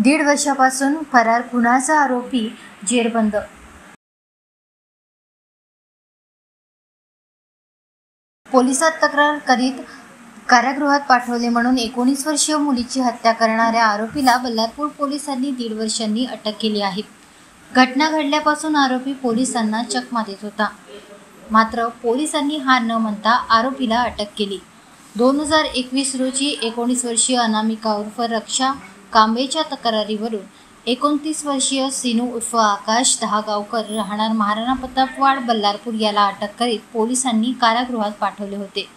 1.5 वर्षापासून फरार खुनाचा आरोपी जेरबंद. पोलिसात तक्रार करीत कारागृहात पाठवले म्हणून 19 वर्षीय मुलीची हत्या करणाऱ्या आरोपीला बल्लारपूर पोलिसांनी 1.5 वर्षांनी अटक केली आहे. घटना घडल्यापासून आरोपी पोलिसांना चकमा देत होता. मात्र पोलिसांनी हार न मानता आरोपीला अटक केली. 2021 रोजी 19 वर्षीय अनामिका उर्फ रक्षा कांबेच्या तक्रारीवरून 29 वर्षीय सिनू उर्फ आकाश दहागावकर राहणार महाराणा प्रतापवाड बल्लारपूर याला अटक करीत पोलिसांनी कारागृहात पाठवले होते.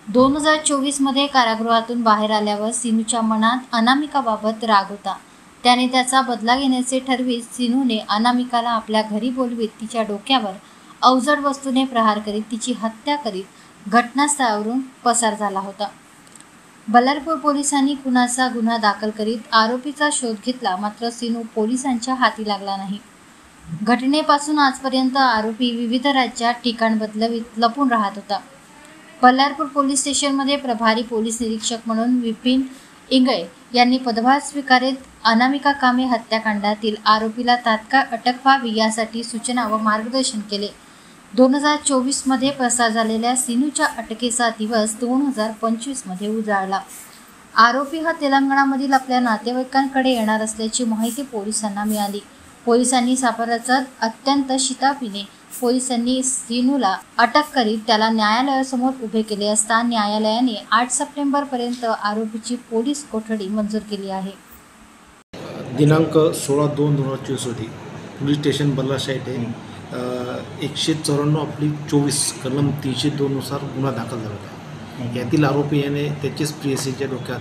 2024 मध्ये कारागृहातून बाहेर आल्यावर सिनूच्या मनात अनामिकाबाबत राग होता. त्याने त्याचा बदला घेण्याचे ठरवीत सिनूने अनामिकाला आपल्या घरी बोलवीत तिच्या डोक्यावर अवजड वस्तूने प्रहार करीत तिची हत्या करीत घटनास्थळावरून पसार झाला होता. बल्लारपूर पोलिसांनी खुनाचा गुन्हा दाखल करीत आरोपीचा शोध घेतला. मात्र सिनू पोलिसांच्या हाती लागला नाही. घटनेपासून आजपर्यंत आरोपी विविध राज्यात ठिकाण बदलवीत लपून राहत होता. बल्लारपूर पोलीस स्टेशनमध्ये प्रभारी पोलीस निरीक्षक म्हणून विपिन इंगळे यांनी पदभार स्वीकारत अनामिका कांबे हत्याकांडातील आरोपीला तात्काळ अटक व्हावी यासाठी सूचना व मार्गदर्शन केले. 2024 मध्ये पसार झालेल्या सिनूच्या अटकेचा दिवस 2025 मध्ये उजाडला. आरोपी हा तेलंगणामधील आपल्या नातेवाईकांकडे येणार असल्याची माहिती पोलिसांना मिळाली. पोलिसांनी सापडताच अत्यंत शिताफीने पोलिसांनी सिनूला अटक करीत त्याला न्यायालयासमोर उभे केले असता न्यायालयाने 8 सप्टेंबर पर्यंत आरोपीची पोलीस कोठडी मंजूर केली आहे. दिनांक 16/2/2024 रोजी पोलीस स्टेशन बल्लारशा येथे 194/24 कलम 302 नुसार गुन्हा दाखल झाला होता. यातील आरोपी याने त्याचेच प्रियसीच्या डोक्यात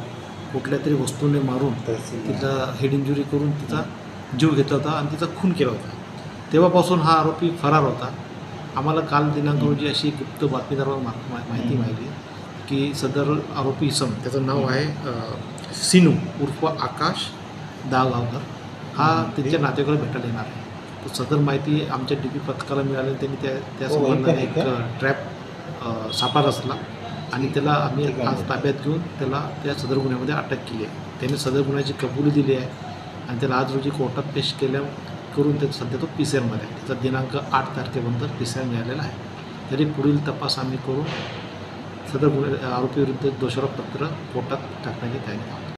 कुठल्या तरी वस्तूने मारून तिचा हेड इंजुरी करून तिचा जीव घेतला होता आणि तिचा खून केला होता. तेव्हापासून हा आरोपी फरार होता. आम्हाला काल दिनांक रोजी अशी गुप्त बातमीदारावर माहिती मिळाली की सदर आरोपी इसम त्याचं नाव आहे सिनू उर्फ आकाश दहागावकर हा त्यांच्या नातेवाईकाला भेटायला येणार आहे. तर सदर माहिती आमच्या DP पथकाला मिळाली. त्यांनी त्या संबंधाने एक ट्रॅप सापळा रचला आणि त्याला आम्ही आज ताब्यात घेऊन त्याला त्या सदर गुन्ह्यामध्ये अटक केली आहे. त्याने सदर गुन्ह्याची कबुली दिली आहे आणि त्याला आज रोजी कोर्टात पेश करून ते सध्या तो PCR मध्ये आहे. त्याचा दिनांक 8 तारखेपर्यंत PCR मिळालेला आहे. तरी पुढील तपास आम्ही करून सदर आरोपीविरुद्ध दोषारोपपत्र कोर्टात टाकण्याची तयारी आहोत.